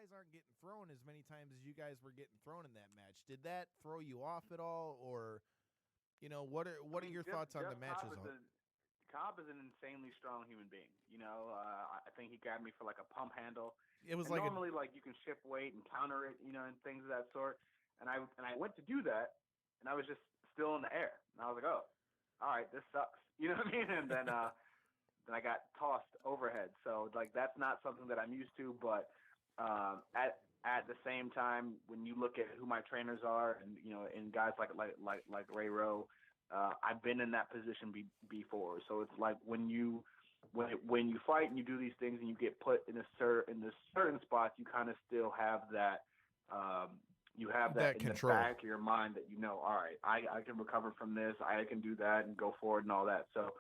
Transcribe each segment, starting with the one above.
guys aren't getting thrown as many times as you guys were getting thrown in that match. Did that throw you off at all, or what are your thoughts on the matches? Cobb is an insanely strong human being. I think he grabbed me for like a pump handle. It was and like normally like you can shift weight and counter it, and things of that sort. And I went to do that, and I was just still in the air, and I was like, oh, all right, this sucks. You know what I mean? And then I got tossed overhead. So like that's not something that I'm used to, but at the same time, when you look at who my trainers are, and guys like Ray Rowe, I've been in that position before. So it's like when you fight and you do these things and you get put in certain spots, you kind of still have that. You have that in control. The back of your mind that all right, I can recover from this. I can do that and go forward and all that. So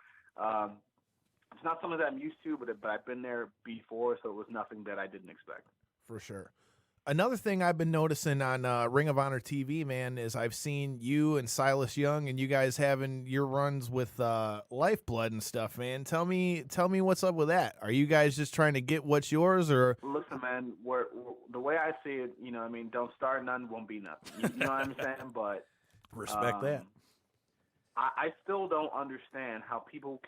it's not something that I'm used to, but I've been there before, so it was nothing that I didn't expect. For sure. Another thing I've been noticing on Ring of Honor TV, man, is I've seen you and Silas Young and you guys having your runs with Lifeblood and stuff, man. Tell me what's up with that. Are you guys just trying to get what's yours, or? Listen, man, we're the way I see it, don't start none, won't be nothing. You know what I'm saying? But respect that. I still don't understand how people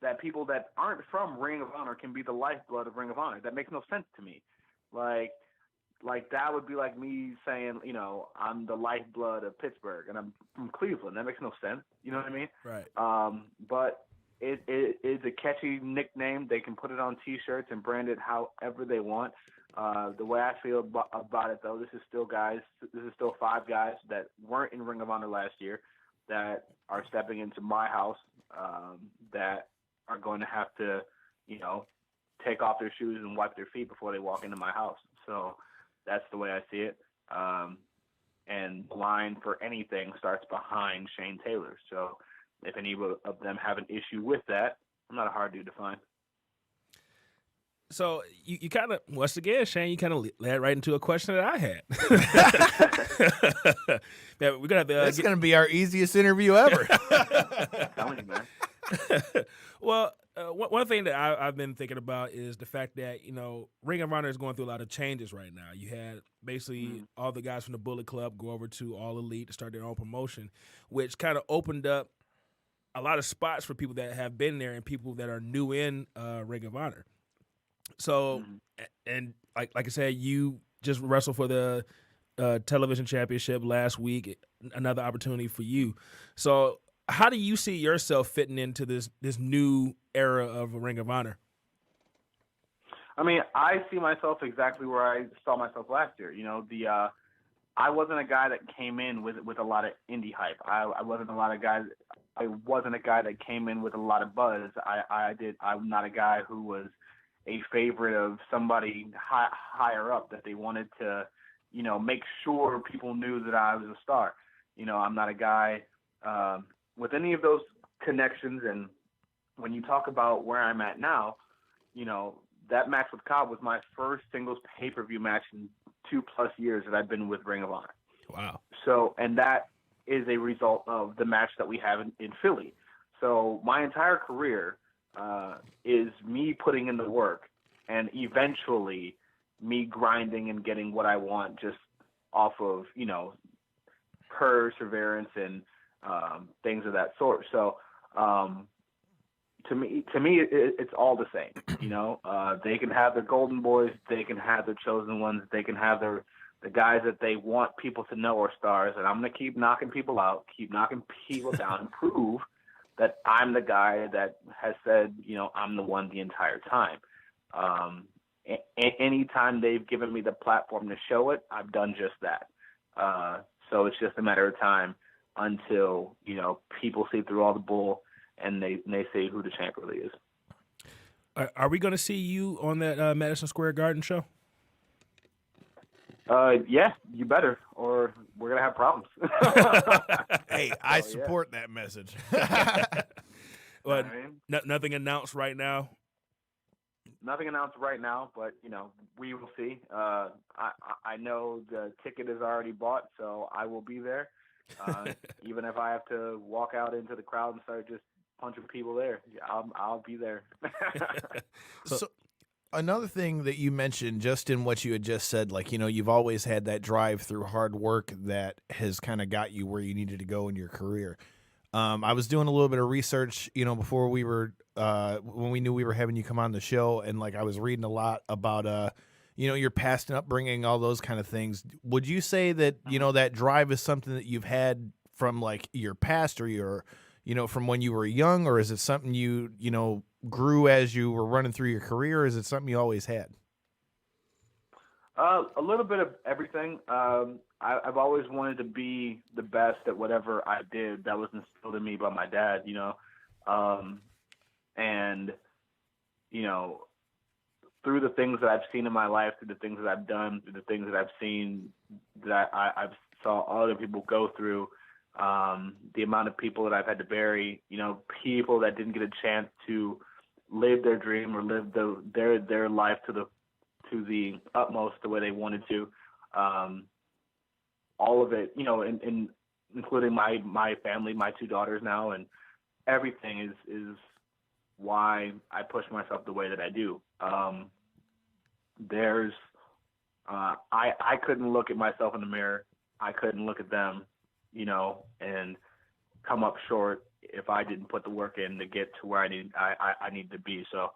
that aren't from Ring of Honor can be the lifeblood of Ring of Honor. That makes no sense to me. Like that would be like me saying, I'm the lifeblood of Pittsburgh and I'm from Cleveland. That makes no sense. You know what I mean? Right. But it is a catchy nickname. They can put it on T-shirts and brand it however they want. The way I feel about it, though, this is still 5 guys that weren't in Ring of Honor last year that are stepping into my house that are going to have to, take off their shoes and wipe their feet before they walk into my house. So that's the way I see it. And the line for anything starts behind Shane Taylor. So if any of them have an issue with that, I'm not a hard dude to find. So you kind of, once again, Shane, you kind of led right into a question that I had. Yeah, we're gonna have to, That's going to be our easiest interview ever. Telling you, man. Well, one thing that I've been thinking about is the fact that, Ring of Honor is going through a lot of changes right now. You had basically all the guys from the Bullet Club go over to All Elite to start their own promotion, which kind of opened up a lot of spots for people that have been there and people that are new in Ring of Honor. So, and like I said, you just wrestled for the television championship last week, another opportunity for you. So how do you see yourself fitting into this new era of Ring of Honor? I mean, I see myself exactly where I saw myself last year. I wasn't a guy that came in with a lot of indie hype. I wasn't a guy that came in with a lot of buzz. I'm not a guy who was a favorite of somebody higher up that they wanted to, make sure people knew that I was a star. I'm not a guy with any of those connections. And when you talk about where I'm at now, that match with Cobb was my first singles pay-per-view match in 2+ years that I've been with Ring of Honor. Wow. So, and that is a result of the match that we have in Philly. So my entire career is me putting in the work and eventually me grinding and getting what I want just off of, perseverance and things of that sort. So to me, it's all the same. They can have their golden boys, they can have their chosen ones, they can have the guys that they want people to know are stars, and I'm going to keep knocking people out, keep knocking people down, and prove that I'm the guy that has said, I'm the one the entire time. Anytime they've given me the platform to show it, I've done just that. So it's just a matter of time until, people see through all the bull and they say who the champ really is. Are we going to see you on that Madison Square Garden show? Yeah, you better, or we're going to have problems. Hey, I support that message. Well, nothing announced right now. Nothing announced right now, but, we will see. I know the ticket is already bought, so I will be there. Even if I have to walk out into the crowd and start just punching people there, I'll be there. So another thing that you mentioned just in what you had just said, like, you've always had that drive through hard work that has kind of got you where you needed to go in your career. I was doing a little bit of research, before we were, when we knew we were having you come on the show, and like I was reading a lot about, your past and upbringing, all those kind of things. Would you say that, that drive is something that you've had from like your past or your, from when you were young, or is it something you grew as you were running through your career, or is it something you always had? A little bit of everything. I've always wanted to be the best at whatever I did. That was instilled in me by my dad, and, through the things that I've seen in my life, through the things that I've done, through the things that I've seen that I've saw other people go through, the amount of people that I've had to bury, people that didn't get a chance to live their dream or live their life to the utmost the way they wanted to. All of it, including my family, my 2 daughters now, and everything is why I push myself the way that I do. I couldn't look at myself in the mirror. I couldn't look at them, and come up short if I didn't put the work in to get to where I need to be. So,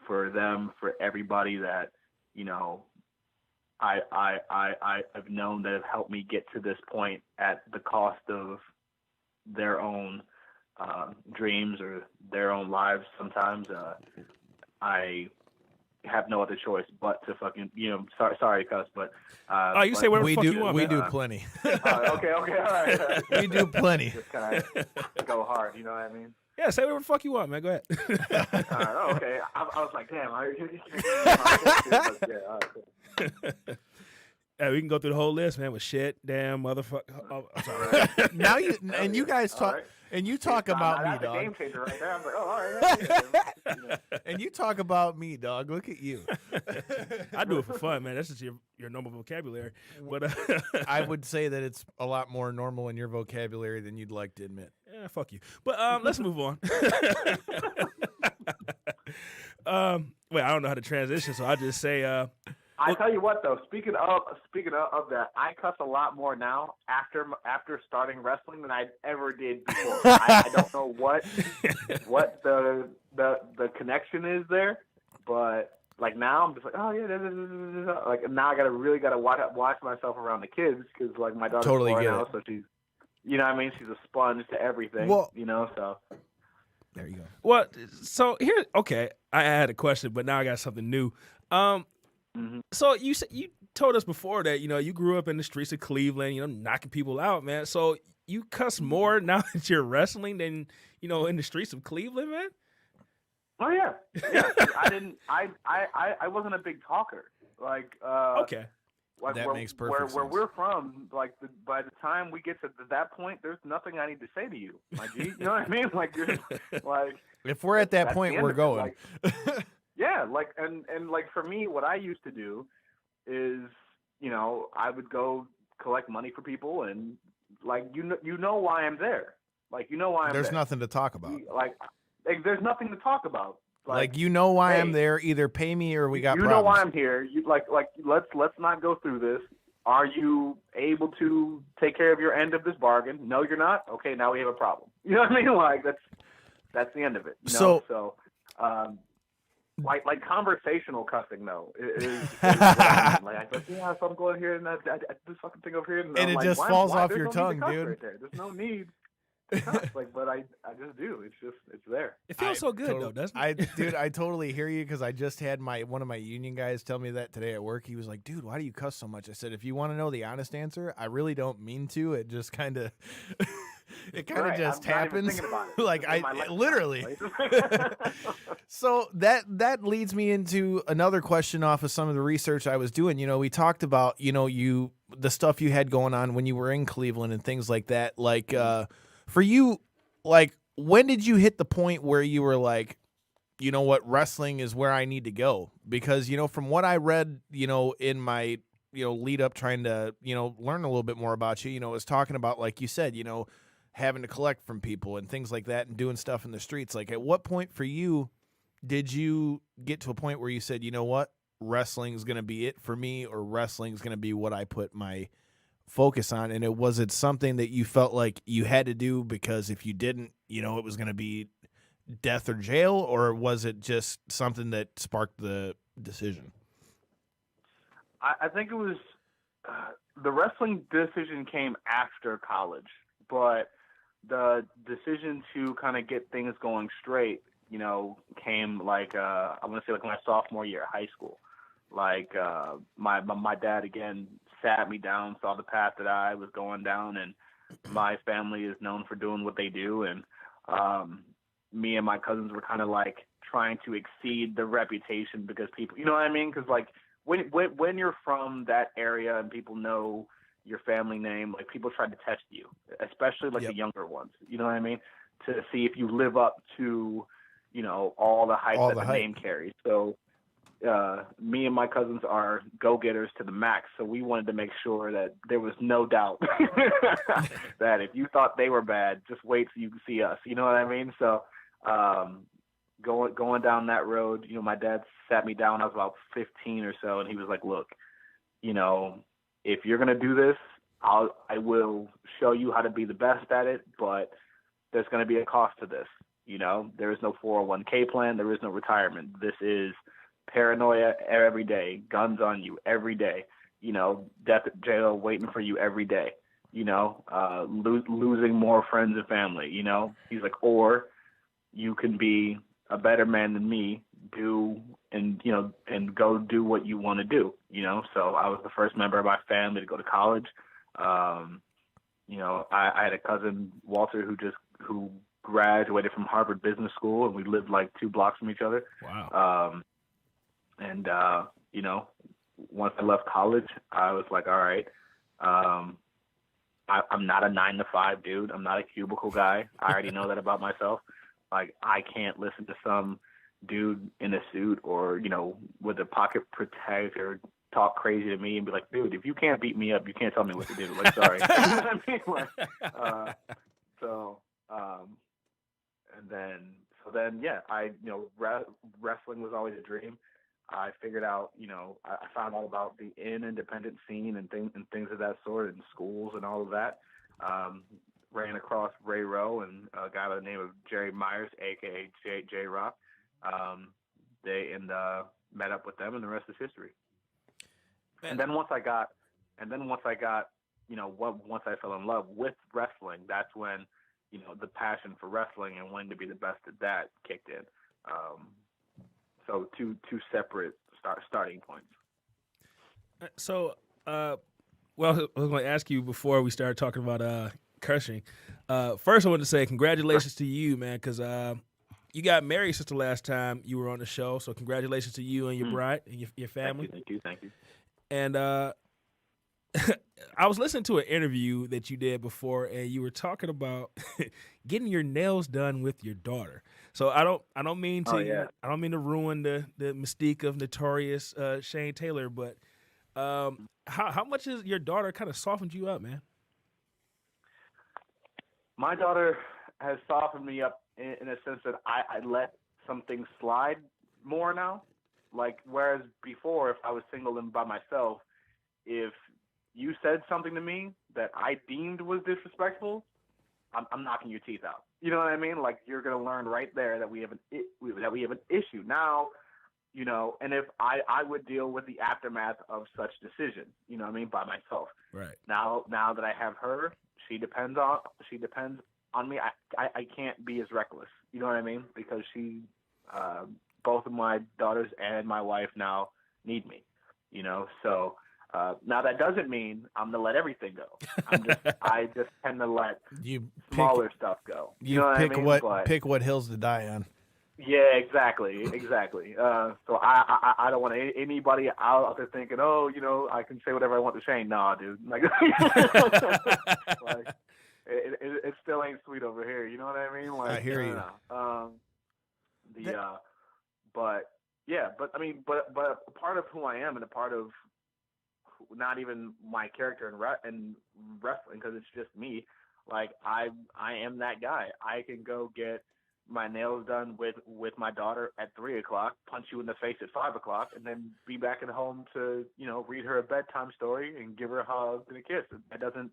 for them, for everybody that, I've known that have helped me get to this point at the cost of their own dreams or their own lives sometimes, I have no other choice but to fucking, sorry, cuss, but you say whatever the fuck do, you want, we man. do plenty. Okay, all right. We do plenty. Just kind of go hard, you know what I mean? Yeah, say whatever the fuck you want, man. Go ahead. All right, okay. I was like, damn. Yeah, all right, cool. Yeah, we can go through the whole list, man, with shit, damn, motherfucker. Oh, I'm sorry. Now you guys talk, right. and you talk about me, that's dog. a game changer right there. I'm like, all right. And you talk about me, dog. Look at you. I do it for fun, man. That's just your normal vocabulary. But I would say that it's a lot more normal in your vocabulary than you'd like to admit. yeah, fuck you. But let's move on. Wait, I don't know how to transition, so I'll just say. I tell you what, though. Speaking of that, I cuss a lot more now after starting wrestling than I ever did before. I don't know what the connection is there, but like now I'm just like, oh yeah, like now I really gotta watch myself around the kids because like my daughter's Totally 4 get now, it. so she's, you know what I mean, she's a sponge to everything. Well, so there you go. Well, so here, okay, I had a question, but now I got something new. So you told us before that you grew up in the streets of Cleveland, knocking people out, man. So you cuss more now that you're wrestling than in the streets of Cleveland, man. Oh yeah. I wasn't a big talker. Like Okay. Like that makes perfect where sense. we're from, like by the time we get to that point, there's nothing I need to say to you, my G. You know what I mean? Like you're like If we're at that that's point, the end we're of it. going. Like, yeah, like and like for me, what I used to do is, I would go collect money for people, and like you know why I'm there. Like why I'm There's there. nothing to talk about. Like there's nothing to talk about. Like why hey, I'm there. Either pay me or we got you problems. know why I'm here. You like let's not go through this. Are you able to take care of your end of this bargain? No, you're not. Okay, now we have a problem. You know what I mean? Like that's the end of it. So like conversational cussing though is what I mean. Like I go, yeah, so I'm going here and I this fucking thing over here, and it I'm like, just why, falls why? off There's your no tongue, need to cuss dude. right there. There's no need. to cuss. Like, but I just do. It's there. It feels so good though, doesn't it? Dude, I totally hear you because I just had one of my union guys tell me that today at work. He was like, dude, why do you cuss so much? I said, if you want to know the honest answer, I really don't mean to. It just kind of Right, just I'm not even happens. thinking about it. Like It's in my literally. lifestyle. So that leads me into another question off of some of the research I was doing. We talked about, the stuff you had going on when you were in Cleveland and things like that. Like, for you, like, when did you hit the point where you were like, you know what, wrestling is where I need to go? Because, from what I read, in my, lead up trying to, learn a little bit more about you, it was talking about, like you said, having to collect from people and things like that and doing stuff in the streets. Like, at what point for you, did you get to a point where you said, you know what, wrestling's going to be it for me, or wrestling's going to be what I put my focus on? And was it something that you felt like you had to do because if you didn't, you know, it was going to be death or jail, or was it just something that sparked the decision? I think it was the wrestling decision came after college, but the decision to kind of get things going straight, you know, came like I want to say like my sophomore year of high school. Like my dad again sat me down, saw the path that I was going down, and my family is known for doing what they do, and me and my cousins were kind of like trying to exceed the reputation because people, you know what I mean? Because like when you're from that area and people know your family name, like people try to test you, especially like the younger ones. You know what I mean? To see if you live up to, you know, all the hype that the name carries. So me and my cousins are go-getters to the max, so we wanted to make sure that there was no doubt that if you thought they were bad, just wait till you can see us. You know what I mean? So going down that road, you know, my dad sat me down. I was about 15 or so, and he was like, "Look, you know, if you're gonna do this, I will show you how to be the best at it, but there's gonna be a cost to this. You know, there is no 401k plan, there is no retirement. This is paranoia every day, guns on you every day, you know, death at jail waiting for you every day, you know, losing more friends and family, you know." He's like, "Or you can be a better man than me, and go do what you want to do," you know. So I was the first member of my family to go to college. You know, I had a cousin, Walter, who graduated from Harvard Business School, and we lived like 2 blocks from each other. Wow. You know, once I left college, I was like, all right, I'm not a 9-to-5 dude. I'm not a cubicle guy. I already know that about myself. Like, I can't listen to some dude in a suit or, you know, with a pocket protector talk crazy to me and be like, dude, if you can't beat me up, you can't tell me what to do. Like, sorry. You know what I mean? Like, yeah, wrestling was always a dream. I figured out, you know, I found out about the independent scene and things of that sort in schools and all of that. Ran across Ray Rowe and a guy by the name of Jerry Myers, aka J Rock. They met up with them, and the rest is history. Man. And then once I got, you know, once I fell in love with wrestling, that's when, you know, the passion for wrestling and wanting to be the best at that kicked in. So two separate starting points. So, well, I was going to ask you before we started talking about cursing. First, I want to say congratulations to you, man, because you got married since the last time you were on the show. So congratulations to you and your bride and your family. Thank you. And I was listening to an interview that you did before, and you were talking about getting your nails done with your daughter. So I don't mean to ruin the mystique of notorious Shane Taylor, but how much has your daughter kind of softened you up, man? My daughter has softened me up in a sense that I let some things slide more now. Like, whereas before, if I was single and by myself, if you said something to me that I deemed was disrespectful, I'm knocking your teeth out. You know what I mean? Like, you're going to learn right there that we have an issue now, you know, and if I would deal with the aftermath of such decision, you know what I mean, by myself. Right. Now that I have her, she depends on me. I can't be as reckless. You know what I mean? Because both of my daughters and my wife now need me, you know? So, now that doesn't mean I'm gonna let everything go. I just tend to let smaller stuff go. You know what I mean? Pick what hills to die on. Yeah, exactly. So I don't want anybody out there thinking, oh, you know, I can say whatever I want to Shane. Nah, dude. Like, like it still ain't sweet over here. You know what I mean? Like, I hear you. But I mean, but a part of who I am and a part of not even my character in wrestling, because it's just me. Like, I am that guy. I can go get my nails done with my daughter at 3 o'clock, punch you in the face at 5 o'clock, and then be back at home to, read her a bedtime story and give her a hug and a kiss. It doesn't,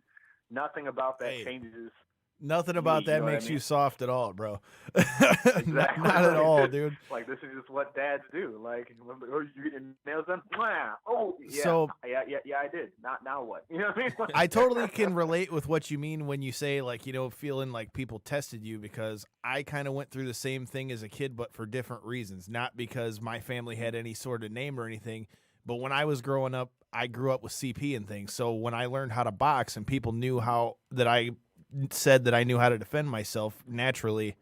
nothing about that Hey. changes. Nothing about that makes you soft at all, bro. Exactly. not at all, dude. Like, this is just what dads do. Like, oh, you get your nails done? Mwah! Oh, yeah. So, yeah, I did. Now what? You know what I mean? I totally can relate with what you mean when you say, like, feeling like people tested you, because I kind of went through the same thing as a kid, but for different reasons. Not because my family had any sort of name or anything, but when I was growing up, I grew up with CP and things. So when I learned how to box and people knew that I said that I knew how to defend myself, naturally,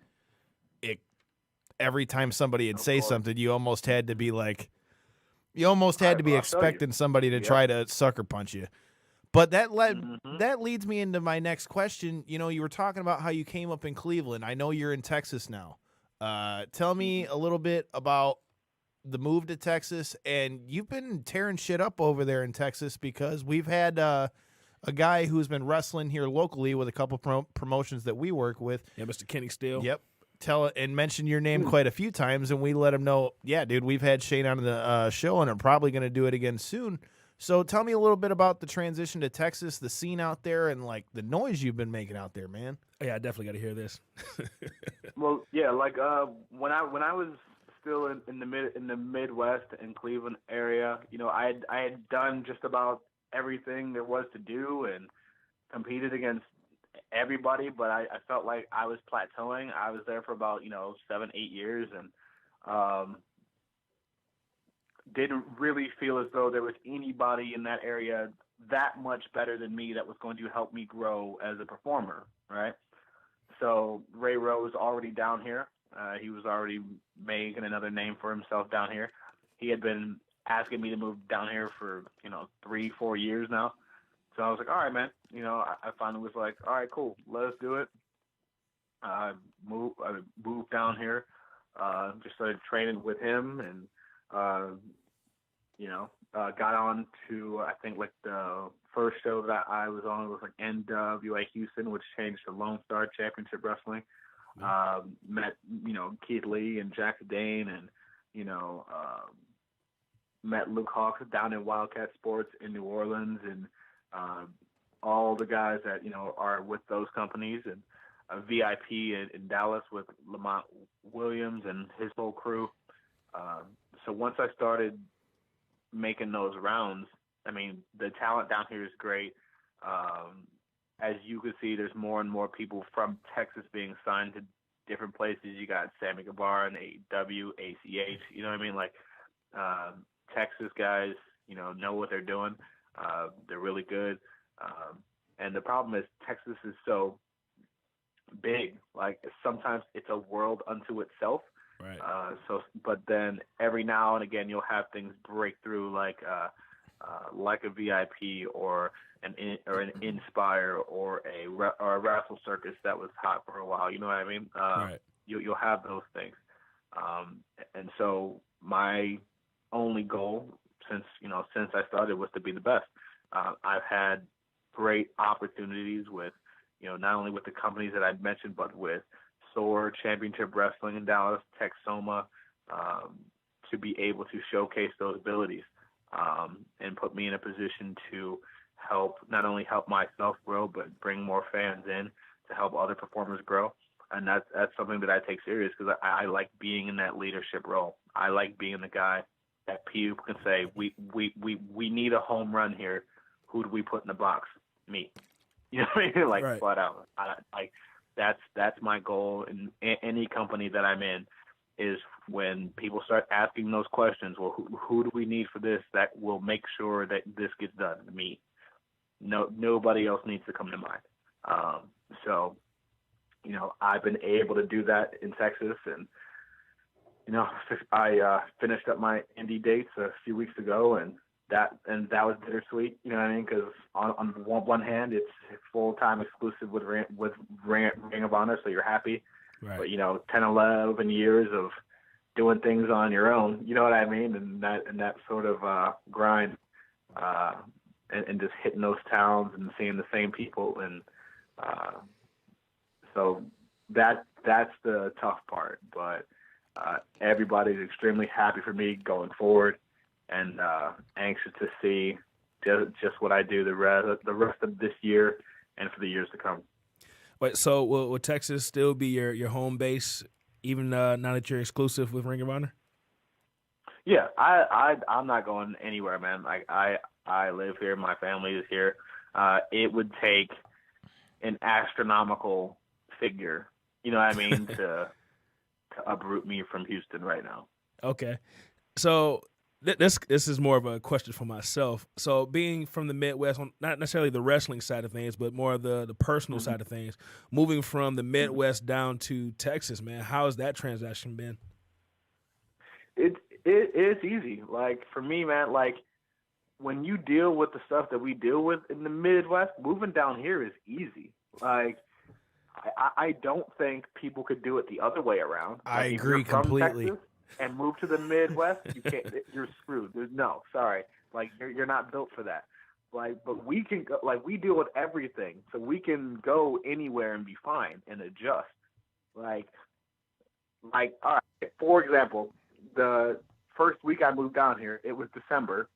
every time somebody would say something, you almost had to be like, expecting somebody to try to sucker punch you. But that leads me into my next question. You were talking about how you came up in Cleveland. I know you're in Texas now. Tell me a little bit about the move to Texas, and you've been tearing shit up over there in Texas, because we've had a guy who's been wrestling here locally with a couple promotions that we work with. Yeah, Mr. Kenny Steele. Yep. Mention your name quite a few times, and we let him know, yeah, dude, we've had Shane on the show, and I'm probably going to do it again soon. So tell me a little bit about the transition to Texas, the scene out there, and like the noise you've been making out there, man. Yeah, I definitely got to hear this. Well, yeah, like when I was still in the Midwest and Cleveland area, I had done just about everything there was to do and competed against everybody, but I felt like I was plateauing. I was there for about 7-8 years, and didn't really feel as though there was anybody in that area that much better than me that was going to help me grow as a performer, right? So Ray Rowe was already down here. He was already making another name for himself down here. He had been asking me to move down here for 3-4 years now. So I was like, all right, man. I finally was like, all right, cool, let us do it. I moved down here, just started training with him, and got on to, I think, like the first show that I was on was like NWA Houston, which changed to Lone Star Championship Wrestling. Met Keith Lee and Jack Dane, and met Luke Hawks down in Wildcat Sports in New Orleans, and all the guys that are with those companies, and VIP in Dallas with Lamont Williams and his whole crew. So once I started making those rounds, I mean, the talent down here is great. As you can see, there's more and more people from Texas being signed to different places. You got Sammy Guevara and AEW, ACH. You know what I mean? Like, Texas guys, know what they're doing. They're really good. And the problem is Texas is so big. Like, sometimes it's a world unto itself. Right. But then every now and again, you'll have things break through, like a VIP or an Inspire or a Wrestle Circus that was hot for a while. You know what I mean? Right. You'll have those things. And so my only goal since I started was to be the best. I've had great opportunities with, not only with the companies that I've mentioned, but with SOAR Championship Wrestling in Dallas, Texoma, to be able to showcase those abilities, and put me in a position to not only help myself grow, but bring more fans in to help other performers grow. And that's something that I take serious, because I like being in that leadership role. I like being the guy that people can say, we need a home run here. Who do we put in the box? Me. You know what I mean? Like, right. Flat out. That's my goal in any company that I'm in, is when people start asking those questions, well, who do we need for this, that will make sure that this gets done? Me. Nobody else needs to come to mind. So, I've been able to do that in Texas, and, I finished up my indie dates a few weeks ago, and that was bittersweet, you know what I mean? Because on one hand, it's full-time exclusive with Ring of Honor, so you're happy. Right. But 10, 11 years of doing things on your own, you know what I mean? And that sort of grind, and just hitting those towns and seeing the same people, and so that's the tough part. But everybody's extremely happy for me going forward, and anxious to see just what I do the rest of this year and for the years to come. Wait, so will Texas still be your home base, even now that you're exclusive with Ring of Honor? Yeah, I'm not going anywhere, man. Like I live here, my family is here. It would take an astronomical figure, you know what I mean, to uproot me from Houston right now. Okay, so this is more of a question for myself. So being from the Midwest, not necessarily the wrestling side of things, but more of the personal side of things, moving from the Midwest down to Texas, man, how has that transaction been? It's easy. Like for me, man, like when you deal with the stuff that we deal with in the Midwest, moving down here is easy. Like I don't think people could do it the other way around. Like, I agree completely. Texas and move to the Midwest, you can't. You're screwed. Sorry. Like you're not built for that. Like, but we can go. Like we deal with everything, so we can go anywhere and be fine and adjust. Like all right. For example, the first week I moved down here, it was December,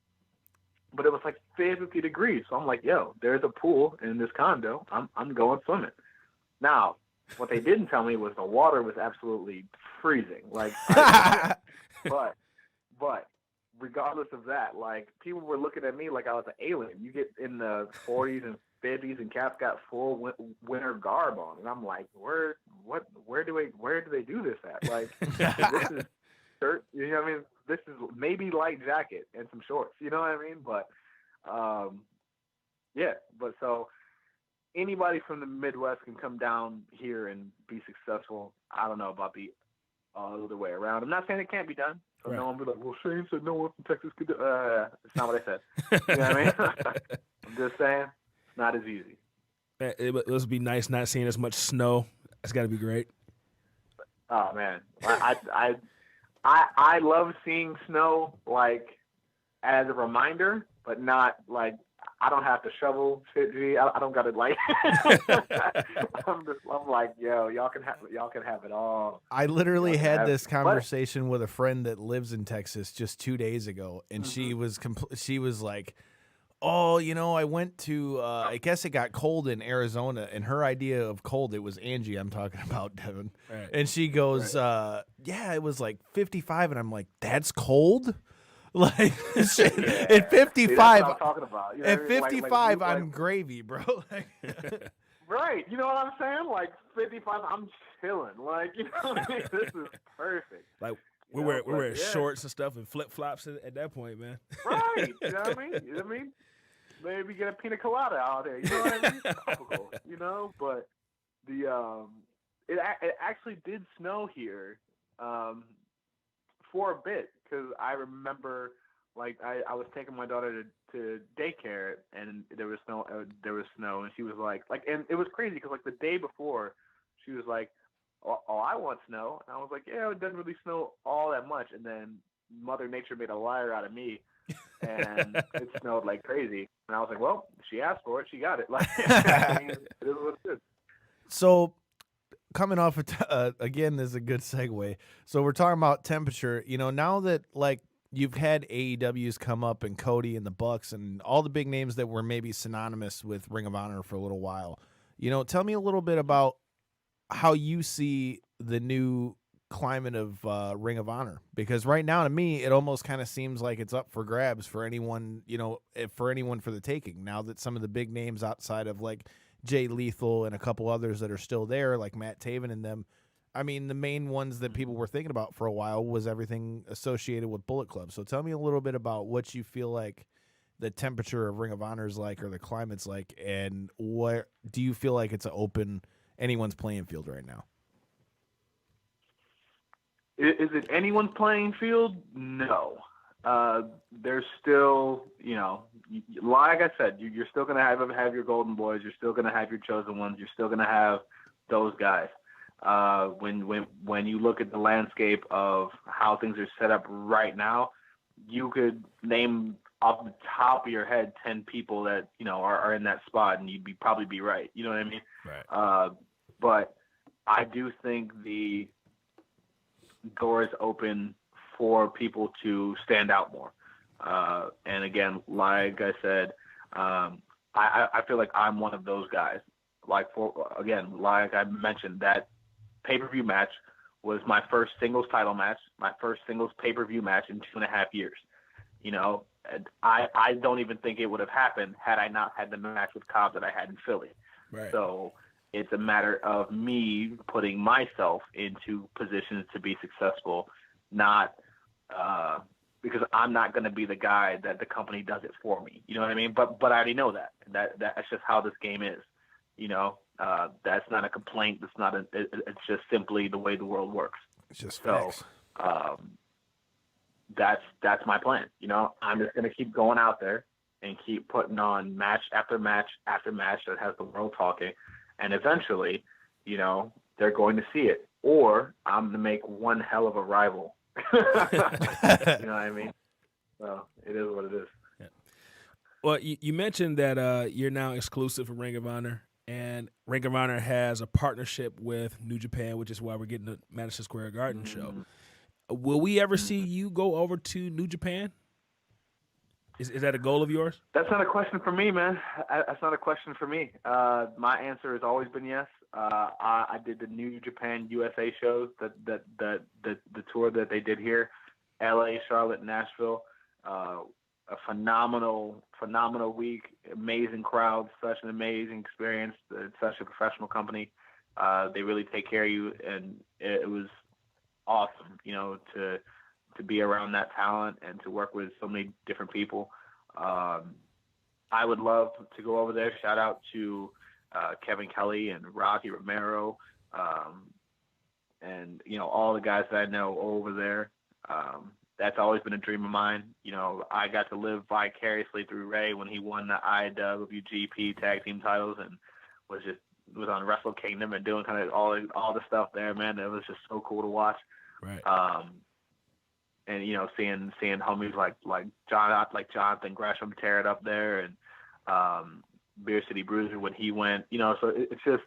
but it was like 50 degrees. So I'm like, yo, there's a pool in this condo. I'm going swimming. Now, what they didn't tell me was the water was absolutely freezing. Like, but regardless of that, like people were looking at me like I was an alien. You get in the 40s and 50s, and Cap's got full winter garb on, and I'm like, where do they do this at? Like, this is shirt, you know what I mean? This is maybe light jacket and some shorts, you know what I mean? But, yeah, but so anybody from the Midwest can come down here and be successful. I don't know about the other way around. I'm not saying it can't be done. So no one will be like, well, Shane said no one from Texas could do it. It's not what I said. You know what I mean? I'm just saying it's not as easy. It must be nice not seeing as much snow. That's got to be great. Oh, man. I love seeing snow, like, as a reminder, but not, like, I don't have to shovel shit, G. I don't got to, like, I'm like, yo, y'all can have it all. I literally had this conversation with a friend that lives in Texas just 2 days ago, and she was like, oh, you know, I went to, I guess it got cold in Arizona, and her idea of cold, it was Angie I'm talking about, Devin. Right. And she goes, yeah, it was like 55, and I'm like, that's cold? Like, shit, at 55, see, that's what I'm talking about. You know, at 55, like, I'm gravy, bro. Right, you know what I'm saying? Like 55, I'm chilling. Like, you know what I mean? This is perfect. Like, we wear shorts and stuff and flip-flops at that point, man. Right, you know what I mean? You know what I mean? Maybe get a pina colada out there, you know what I mean? Topical, you know? But it actually did snow here for a bit, because I remember, like, I was taking my daughter to daycare, and there was snow, and she was like, and it was crazy, because, like, the day before, she was like, oh, I want snow, and I was like, yeah, it doesn't really snow all that much, and then Mother Nature made a liar out of me, and it snowed like crazy, and I was like, well, she asked for it, she got it. Like, I mean, it is what it is. So, coming off of again, this is a good segue. So we're talking about temperature. You know, now that like you've had AEWs come up and Cody and the Bucks and all the big names that were maybe synonymous with Ring of Honor for a little while. You know, tell me a little bit about how you see the new climate of Ring of Honor, because right now to me it almost kind of seems like it's up for grabs for anyone, you know, for the taking. Now that some of the big names outside of like Jay Lethal and a couple others that are still there, like Matt Taven and them. I mean, the main ones that people were thinking about for a while was everything associated with Bullet Club. So tell me a little bit about what you feel like the temperature of Ring of Honor is like, or the climate's like, and what do you feel like it's an open anyone's playing field right now? Is it anyone's playing field? No. There's still, you know, like I said, you're still going to have your golden boys. You're still going to have your chosen ones. You're still going to have those guys. When you look at the landscape of how things are set up right now, you could name off the top of your head 10 people that, you know, are in that spot, and you'd probably be right. You know what I mean? Right. But I do think doors open for people to stand out more. And again, like I said, I feel like I'm one of those guys. Like I mentioned, that pay-per-view match was my first singles title match, my first singles pay-per-view match in 2.5 years. You know, I don't even think it would have happened had I not had the match with Cobb that I had in Philly. Right. So it's a matter of me putting myself into positions to be successful, not because I'm not going to be the guy that the company does it for me. You know what I mean? But I already know that. That's just how this game is. You know, that's not a complaint. That's not it's just simply the way the world works. It's just so. facts. That's my plan. You know, I'm just going to keep going out there and keep putting on match after match after match that has the world talking. And eventually, you know, they're going to see it. Or I'm going to make one hell of a rival. You know what I mean? So it is what it is. Yeah. Well, you mentioned that you're now exclusive for Ring of Honor. And Ring of Honor has a partnership with New Japan, which is why we're getting the Madison Square Garden show. Will we ever see you go over to New Japan? Is that a goal of yours? That's not a question for me, man. That's not a question for me. My answer has always been yes. I did the New Japan USA shows, the tour that they did here, LA, Charlotte, Nashville. A phenomenal week, amazing crowd, such an amazing experience. It's such a professional company. They really take care of you, and it was awesome, you know, to be around that talent and to work with so many different people. I would love to go over there. Shout out to Kevin Kelly and Rocky Romero, and you know, all the guys that I know over there. That's always been a dream of mine. You know, I got to live vicariously through Ray when he won the IWGP tag team titles and was on Wrestle Kingdom and doing kind of all the stuff there, man. It was just so cool to watch. Right. And you know, seeing homies like Jonathan Gresham tear it up there, and Beer City Bruiser when he went. You know, so it's just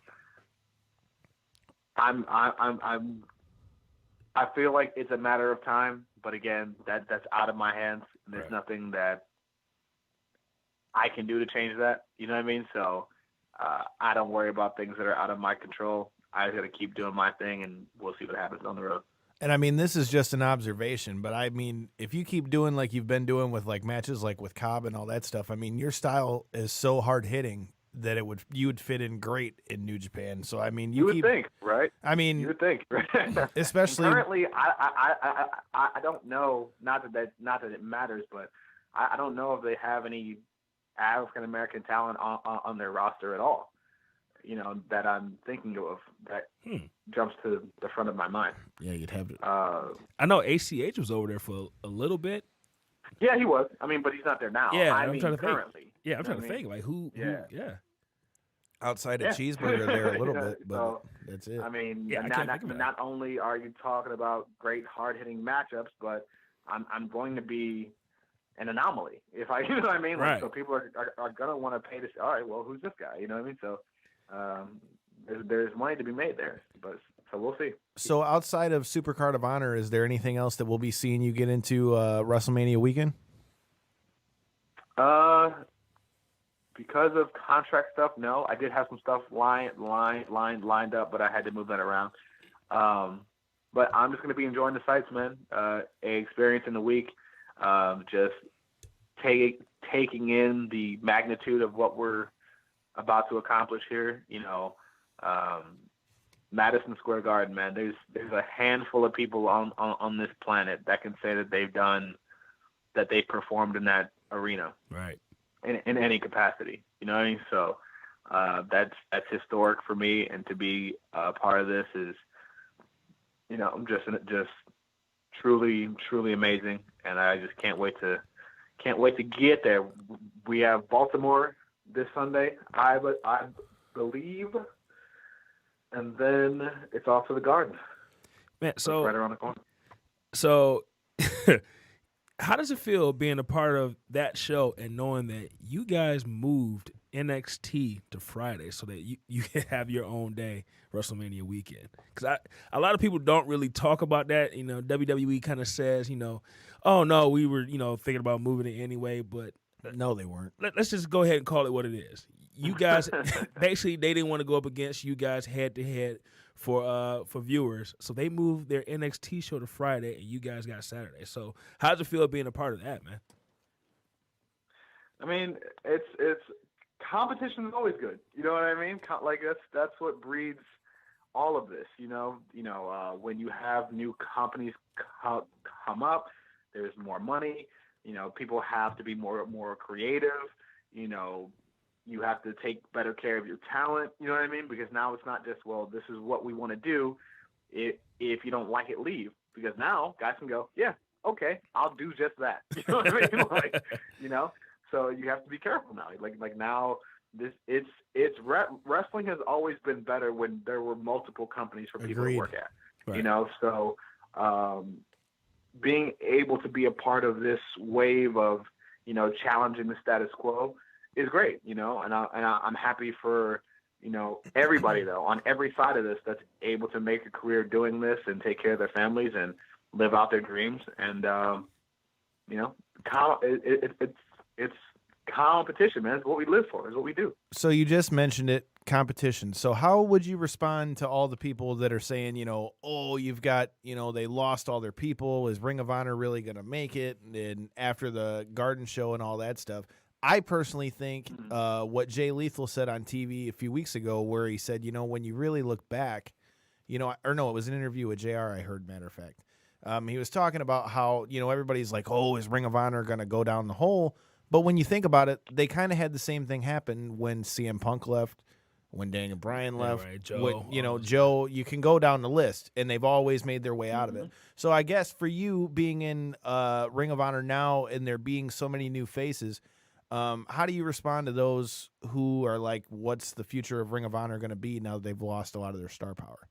I feel like it's a matter of time, but again, that's out of my hands. There's nothing that I can do to change that. You know what I mean? So I don't worry about things that are out of my control. I just got to keep doing my thing, and we'll see what happens on the road. And I mean, this is just an observation, but I mean, if you keep doing like you've been doing with like matches like with Cobb and all that stuff, I mean, your style is so hard hitting that you would fit in great in New Japan. So I mean, you would think, right? I mean, you would think, right? Especially currently, I don't know. Not that it matters, but I don't know if they have any African American talent on their roster at all. You know, that I'm thinking of that jumps to the front of my mind. Yeah, you'd have to. I know ACH was over there for a little bit. Yeah, he was. I mean, but he's not there now. Yeah, I'm trying to currently. Think. Yeah, I'm trying to think. Like, who? Yeah. Outside of Cheeseburger there a little bit, but so, that's it. I mean, yeah, not only are you talking about great hard-hitting matchups, but I'm going to be an anomaly. If you know what I mean? Like, right. So people are going to want to pay this. All right, well, who's this guy? You know what I mean? So there's money to be made there, but so we'll see. So outside of Supercard of Honor, is there anything else that we'll be seeing you get into WrestleMania weekend? Because of contract stuff, no. I did have some stuff lined up, but I had to move that around. But I'm just going to be enjoying the sights, man. Experience in the week, just taking in the magnitude of what we're about to accomplish here. You know, Madison Square Garden, man. There's a handful of people on this planet that can say that they've performed in that arena. Right. In any capacity, you know what I mean? So that's historic for me, and to be a part of this is, you know, I'm just truly amazing, and I just can't wait to get there. We have Baltimore this Sunday, I believe, and then it's off to the Garden. Man, so right around the corner. So. How does it feel being a part of that show and knowing that you guys moved NXT to Friday so that you can have your own day WrestleMania weekend. Because a lot of people don't really talk about that. You know, WWE kind of says, you know, oh, no, we were, you know, thinking about moving it anyway, but No, they weren't. let's just go ahead and call it what it is. You guys, basically, they didn't want to go up against you guys head-to-head for viewers, so they moved their NXT show to Friday, and you guys got Saturday. So how does it feel being a part of that, man? I mean, it's competition is always good. You know what I mean? Like that's what breeds all of this. When you have new companies come up, there's more money. You know, people have to be more creative. You know, you have to take better care of your talent. You know what I mean? Because now it's not just, well, this is what we want to do. If you don't like it, leave. Because now guys can go, yeah, okay, I'll do just that. You know what I mean? Like, you know. So you have to be careful now. Like now, wrestling has always been better when there were multiple companies for people to work at. Right. You know, so being able to be a part of this wave of, you know, challenging the status quo is great. You know, and I'm happy for, you know, everybody though on every side of this that's able to make a career doing this and take care of their families and live out their dreams. And you know, it's competition, man. It's what we live for. It's what we do. So you just mentioned it, competition. So how would you respond to all the people that are saying, you know, oh, you've got, you know, they lost all their people. Is Ring of Honor really going to make it? And after the Garden Show and all that stuff, I personally think what Jay Lethal said on TV a few weeks ago, where he said, you know, when you really look back, you know, or no, it was an interview with JR, I heard, matter of fact. He was talking about how, you know, everybody's like, oh, is Ring of Honor going to go down the hole? But when you think about it, they kind of had the same thing happen when CM Punk left, when Daniel Bryan left, right, Joe, when, you know, Joe, you can go down the list, and they've always made their way out of it. So I guess for you being in Ring of Honor now and there being so many new faces, how do you respond to those who are like, what's the future of Ring of Honor going to be now that they've lost a lot of their star power?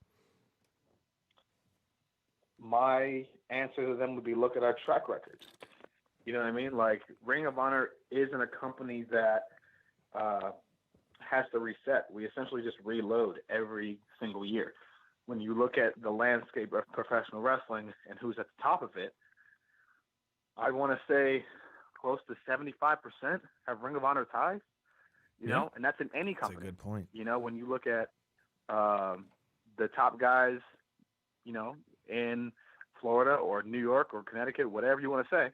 My answer to them would be, look at our track record. You know what I mean? Like, Ring of Honor isn't a company that has to reset. We essentially just reload every single year. When you look at the landscape of professional wrestling and who's at the top of it, I want to say close to 75% have Ring of Honor ties, you know, and that's in any company. That's a good point. You know, when you look at the top guys, you know, in Florida or New York or Connecticut, whatever you want to say,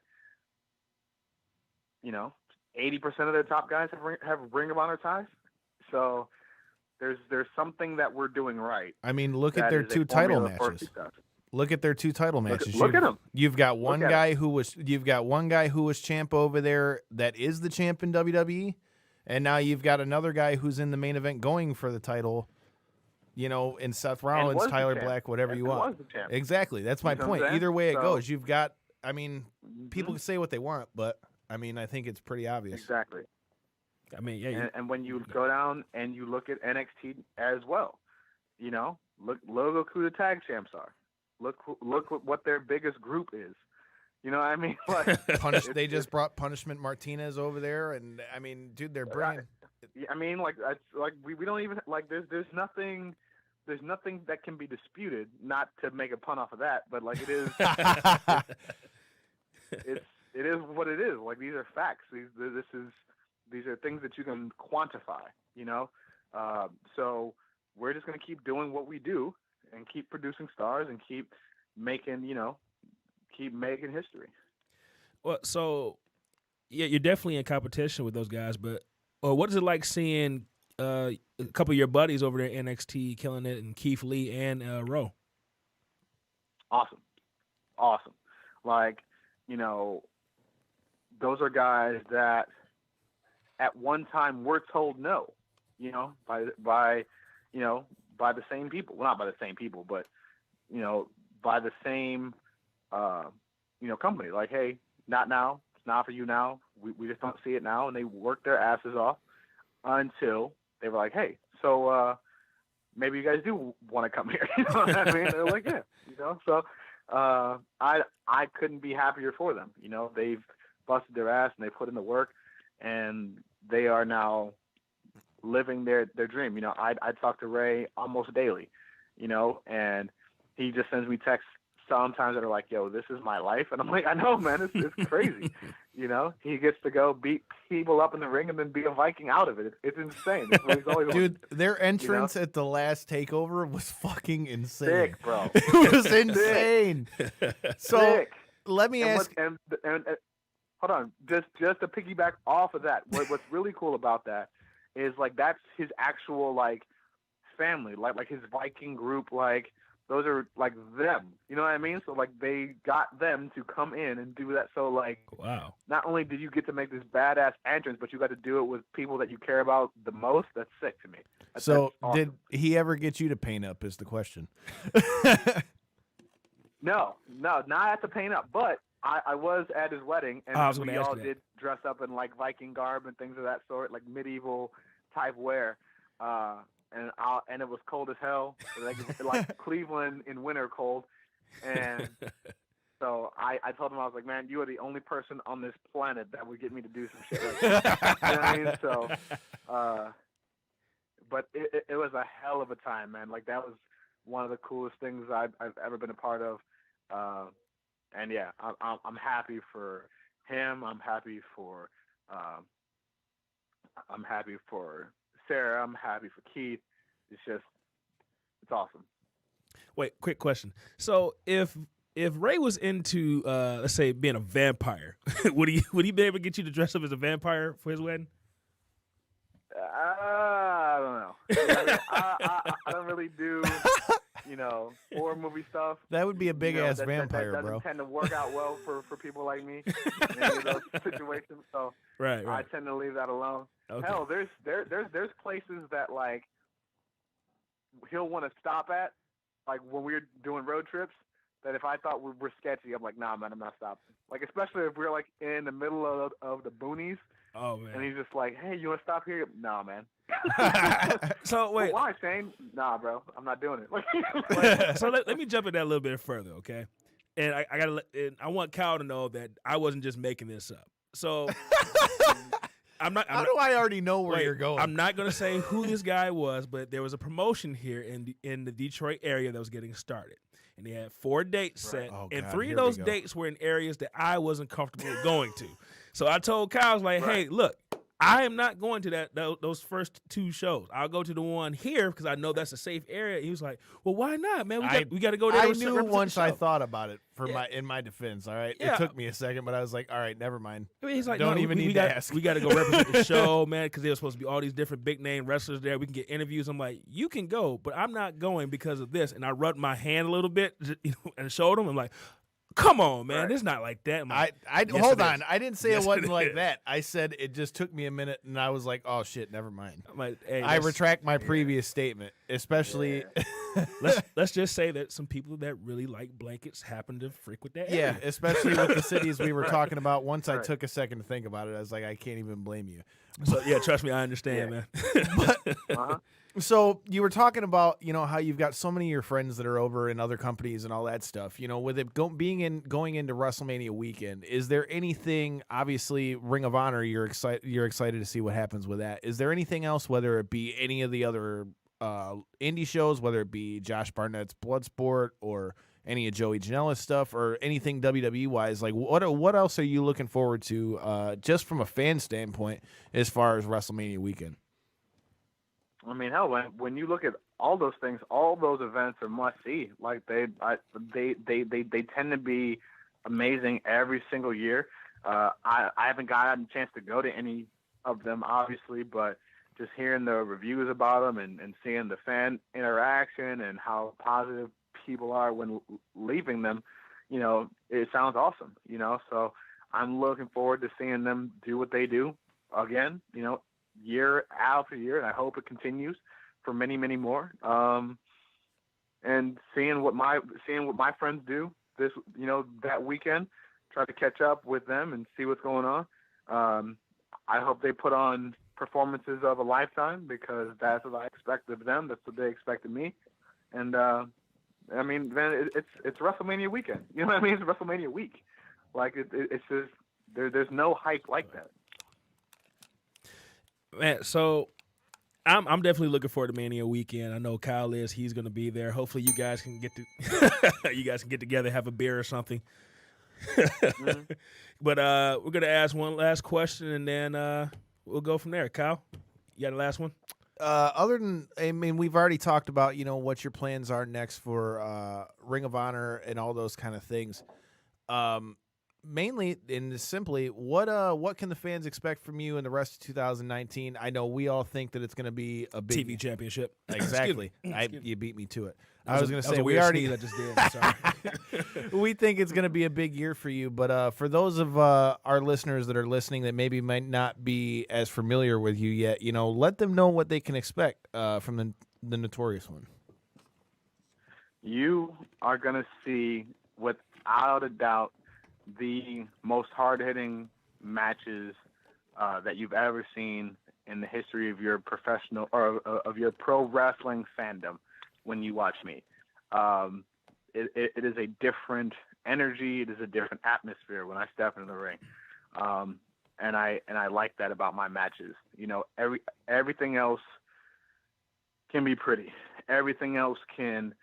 you know, 80% of their top guys have Ring of Honor ties. So there's something that we're doing right. I mean, look at their two title matches. Look at their two title matches. Look at them. You've got one guy who was champ over there that is the champ in WWE, and now you've got another guy who's in the main event going for the title. You know, in Seth Rollins, Tyler Black, whatever you want. Exactly. That's my point. Either way it goes, you've got. I mean, people can say what they want, but I mean, I think it's pretty obvious. Exactly. I mean, yeah. And when you go down and you look at NXT as well, you know, look who the tag champs are. Look what their biggest group is. You know what I mean? Like, they just brought Punishment Martinez over there, and I mean, dude, they're bringing. I mean, we don't even like. There's nothing that can be disputed. Not to make a pun off of that, but like it is. It is what it is. Like, these are facts. These are things that you can quantify. You know, so we're just gonna keep doing what we do and keep producing stars and keep making history. Well, so yeah, you're definitely in competition with those guys, but what is it like seeing a couple of your buddies over there at NXT killing it, and Keith Lee and Rowe? Awesome. Like, you know, those are guys that at one time were told no, you know, by the same people. Well, not by the same people, but, you know, by the same, you know, company. Like, hey, not now. It's not for you now. We just don't see it now. And they worked their asses off until they were like, hey, so maybe you guys do want to come here. You know what I mean? They're like, yeah. You know, so I couldn't be happier for them. You know, they've busted their ass and they put in the work, and they are now living their dream. You know, I talk to Ray almost daily, you know, and he just sends me texts sometimes that are like, yo, this is my life. And I'm like, I know, man, it's crazy. You know, he gets to go beat people up in the ring and then be a Viking out of it. It's insane. It's what he's always Dude, their entrance at the last takeover was fucking insane. sick, bro. It was insane. So Sick. let me ask. And hold on, just to piggyback off of that, what's really cool about that is like that's his actual like family, like his Viking group, like those are like them. You know what I mean? So like they got them to come in and do that. So like, wow. Not only did you get to make this badass entrance, but you got to do it with people that you care about the most. That's sick to me. That's awesome. Did he ever get you to paint up? Is the question. No, not at the paint up, but I was at his wedding, and we all did dress up in like Viking garb and things of that sort, like medieval type wear. And it was cold as hell, like Cleveland in winter cold. And so I told him, I was like, man, you are the only person on this planet that would get me to do some shit like that. You know what I mean? So, but it was a hell of a time, man. Like that was one of the coolest things I've ever been a part of. And yeah, I'm happy for him. I'm happy for Sarah. I'm happy for Keith. It's awesome. Wait, quick question. So if Ray was into let's say being a vampire, would he be able to get you to dress up as a vampire for his wedding? I don't know. I mean, I don't really do, horror movie stuff. That would be a big ass vampire, that bro. doesn't tend to work out well for people like me in any of those situations. So right. I tend to leave that alone. Okay. Hell, there's places that like he'll want to stop at, like when we're doing road trips. That if I thought we're sketchy, I'm like, nah, man, I'm not stopping. Like especially if we're like in the middle of the boonies. Oh man. And he's just like, hey, you want to stop here? Nah, man. So wait. Well, why, Shane? Nah, bro, I'm not doing it. So let me jump in that a little bit further, okay? And I want Kyle to know that I wasn't just making this up. So How do I already know where you're going? I'm not going to say who this guy was, but there was a promotion here in the Detroit area that was getting started. And they had 4 dates set, and 3 of those dates were in areas that I wasn't comfortable going to. So I told Kyle, I was like, hey, look, I am not going to those first 2 shows. I'll go to the one here because I know that's a safe area. He was like, well, why not, man? We got to go there. I knew once I thought about it in my defense, all right? Yeah. It took me a second, but I was like, all right, never mind. I mean, he's like, don't even need to ask. We got to go represent the show, man, because there was supposed to be all these different big name wrestlers there. We can get interviews. I'm like, you can go, but I'm not going because of this. And I rubbed my hand a little bit and showed him. I'm like, come on, man. Right. It's not like that. Yes, hold on. I didn't say it wasn't like that. I said it just took me a minute, and I was like, oh, shit, never mind. I'm like, hey, I retract my previous statement, especially. Let's just say that some people that really like blankets happen to frequent that area. Yeah, especially with the cities we were talking about. Once I took a second to think about it, I was like, I can't even blame you. So, yeah, trust me, I understand, man. Uh-huh. So you were talking about, how you've got so many of your friends that are over in other companies and all that stuff. With it going into WrestleMania weekend, is there anything? Obviously, Ring of Honor, you're excited to see what happens with that. Is there anything else, whether it be any of the other indie shows, whether it be Josh Barnett's Bloodsport or any of Joey Janela's stuff, or anything WWE wise? Like, what else are you looking forward to, just from a fan standpoint, as far as WrestleMania weekend? I mean, hell, when you look at all those things, all those events are must see. Like they tend to be amazing every single year. I haven't gotten a chance to go to any of them, obviously, but just hearing the reviews about them and seeing the fan interaction and how positive people are when leaving them, it sounds awesome. So I'm looking forward to seeing them do what they do again. Year after year, and I hope it continues for many, many more. And seeing what my friends do this, that weekend, try to catch up with them and see what's going on. I hope they put on performances of a lifetime because that's what I expect of them. That's what they expect of me. And I mean, then it's WrestleMania weekend. You know what I mean? It's WrestleMania week. Like it's just there's no hype like that. Man, so I'm definitely looking forward to Mania weekend. I know Kyle is. He's going to be there. Hopefully, you guys can get together, have a beer or something. Mm-hmm. But we're going to ask one last question, and then we'll go from there. Kyle, you got the last one? Other than, I mean, we've already talked about, what your plans are next for Ring of Honor and all those kind of things. Mainly and simply, what can the fans expect from you in the rest of 2019? I know we all think that it's going to be a big TV championship. Exactly. You beat me to it. I was going to say we already just did. Sorry. We think it's going to be a big year for you, but for those of our listeners that are listening that maybe might not be as familiar with you yet, let them know what they can expect from the Notorious One. You are going to see, without a doubt, the most hard-hitting matches that you've ever seen in the history of your professional or of your pro wrestling fandom when you watch me. It is a different energy. It is a different atmosphere when I step into the ring. And I like that about my matches. Everything else can be pretty. Everything else can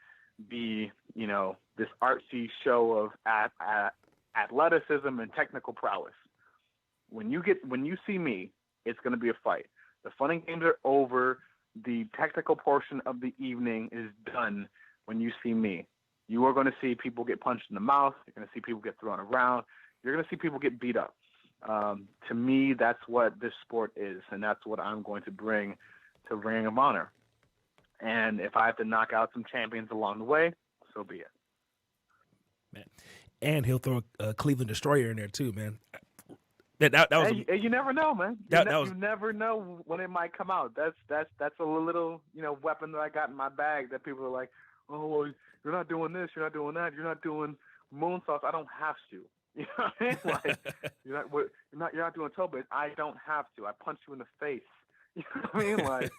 be, this artsy show of athleticism and technical prowess. When you see me, it's going to be a fight. The fun and games are over. The technical portion of the evening is done when you see me. You are going to see people get punched in the mouth. You're going to see people get thrown around. You're going to see people get beat up. To me, that's what this sport is, and that's what I'm going to bring to Ring of Honor. And if I have to knock out some champions along the way, so be it. Man. And he'll throw a Cleveland Destroyer in there too, man. That was. Hey, you never know, man. You never know when it might come out. That's a little weapon that I got in my bag that people are like, oh, well, you're not doing this, you're not doing that, you're not doing moonsaults. I don't have to. You know what I mean? Like you're not doing toe blades. I don't have to. I punch you in the face. You know what I mean? Like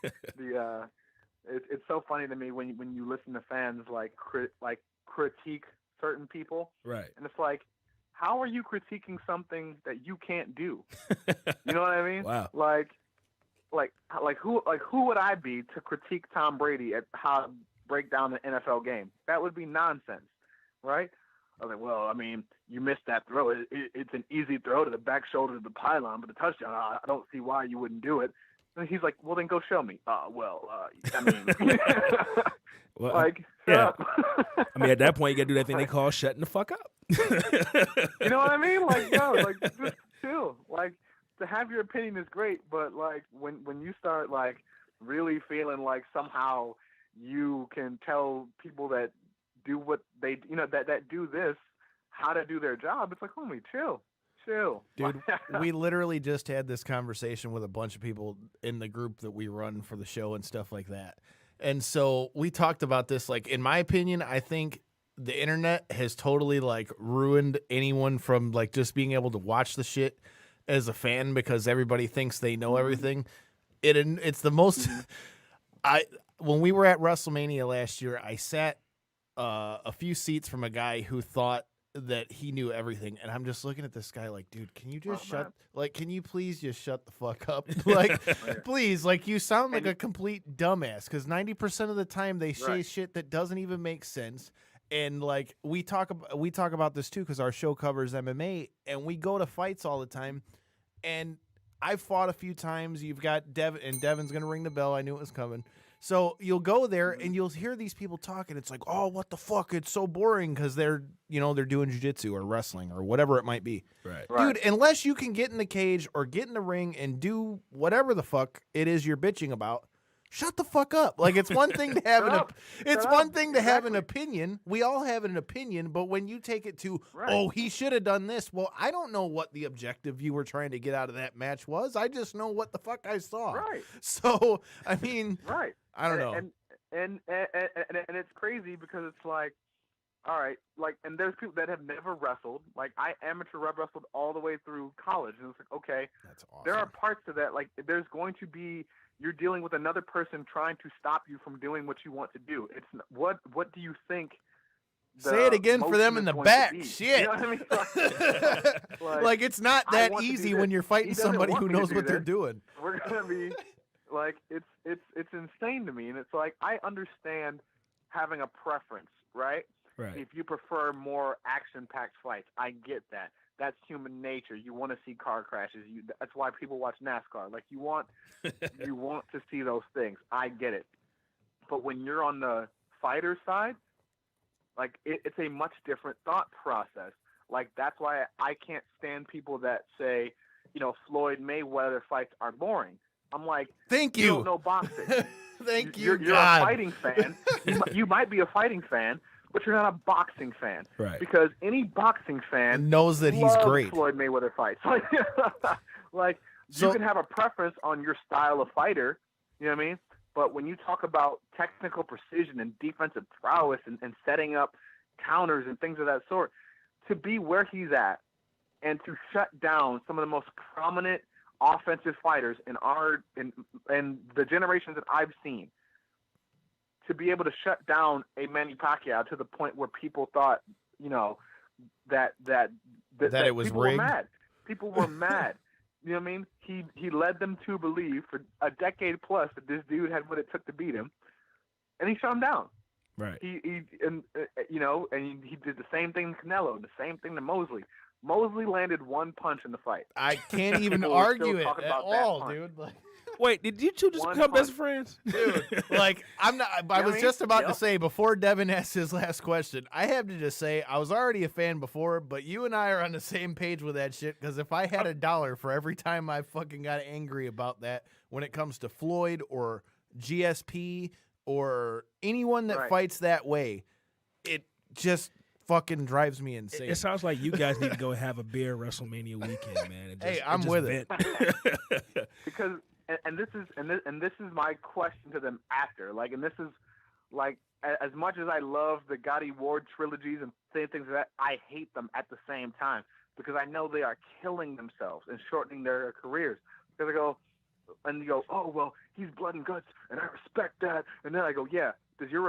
it's so funny to me when you listen to fans critique certain people, right? And it's like, how are you critiquing something that you can't do? You know what I mean? Wow. Like who would I be to critique Tom Brady at how to break down the NFL game? That would be nonsense, right? I was like, well, I mean, you missed that throw. It's an easy throw to the back shoulder to the pylon, but the touchdown, I don't see why you wouldn't do it. And he's like, well, then go show me. I mean, well, like, yeah. up. I mean, at that point, you got to do that thing they call shutting the fuck up. You know what I mean? Like, no, like, just chill. Like, to have your opinion is great, but like, when you start like really feeling like somehow you can tell people that do what they, that do this, how to do their job, it's like, homie, chill. Dude, we literally just had this conversation with a bunch of people in the group that we run for the show and stuff like that. And so we talked about this. Like, in my opinion, I think the internet has totally like ruined anyone from like just being able to watch the shit as a fan because everybody thinks they know everything. It's the most. When we were at WrestleMania last year, I sat a few seats from a guy who thought that he knew everything, and I'm just looking at this guy like, dude, can you just can you please just shut the fuck up? Like, please, like, you sound like a complete dumbass, because 90% of the time they say shit that doesn't even make sense. And like, we talk about this too, because our show covers MMA, and we go to fights all the time, and I've fought a few times. You've got Devin, and Devin's gonna ring the bell. I knew it was coming. So you'll go there and you'll hear these people talking. It's like, oh, what the fuck? It's so boring because they're doing jiu-jitsu or wrestling or whatever it might be. Right. Dude, unless you can get in the cage or get in the ring and do whatever the fuck it is you're bitching about, shut the fuck up. Like, it's one thing to have an opinion. We all have an opinion, but when you take it to, oh, he should have done this. Well, I don't know what the objective you were trying to get out of that match was. I just know what the fuck I saw. Right. So, I mean, I don't know. And it's crazy because it's like, all right, like, and there's people that have never wrestled. Like, I amateur wrestled all the way through college, and it's like, okay, that's awesome. There are parts to that. Like, there's going to be, you're dealing with another person trying to stop you from doing what you want to do. It's what do you think? Say it again for them in the back. Shit. You know what I mean? Like, it's not that easy when you're fighting somebody who knows what they're doing. We're gonna be Like it's insane to me, and it's like I understand having a preference, right? Right. If you prefer more action-packed fights, I get that. That's human nature. You want to see car crashes. That's why people watch NASCAR. Like you want to see those things. I get it. But when you're on the fighter side, like it's a much different thought process. Like that's why I can't stand people that say, Floyd Mayweather fights are boring. I'm like, thank you don't know boxing. Thank you, You're God. a fighting fan. You might be a fighting fan, but you're not a boxing fan. Right. Because any boxing fan knows that he's loves great. Floyd Mayweather fights. Like So- you can have a preference on your style of fighter, you know what I mean? But when you talk about technical precision and defensive prowess and setting up counters and things of that sort, to be where he's at and to shut down some of the most prominent offensive fighters in the generations that I've seen, to be able to shut down a Manny Pacquiao to the point where people thought, that it was people rigged. were mad. People were mad. You know what I mean? He led them to believe for a decade plus that this dude had what it took to beat him, and he shut him down. Right. He did the same thing to Canelo, the same thing to Mosley. Mosley landed one punch in the fight. I can't even People were argue still it talking at about that all, punch. dude. Like, Wait, did you two just One become best punch. friends? dude, like I'm not. I was mean? just about to Yep. say before Devin asked his last question, I have to just say I was already a fan before, but you and I are on the same page with that shit. Because if I had $1 for every time I fucking got angry about that, when it comes to Floyd or GSP or anyone that Right. fights that way, it just fucking drives me insane. It sounds like you guys need to go have a beer WrestleMania weekend, man. And Hey, just- I'm just with it. vent. Because this is my question to them after. Like, and this is like, as much as I love the Gotti Ward trilogies and saying things like that, I hate them at the same time because I know they are killing themselves and shortening their careers. Because you go, oh well, he's blood and guts, and I respect that. And then I go, yeah. Does your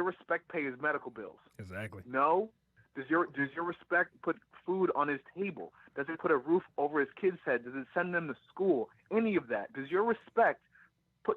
respect pay his medical bills? Exactly. No. Does your respect put food on his table? Does it put a roof over his kids' head? Does it send them to school? Any of that? Does your respect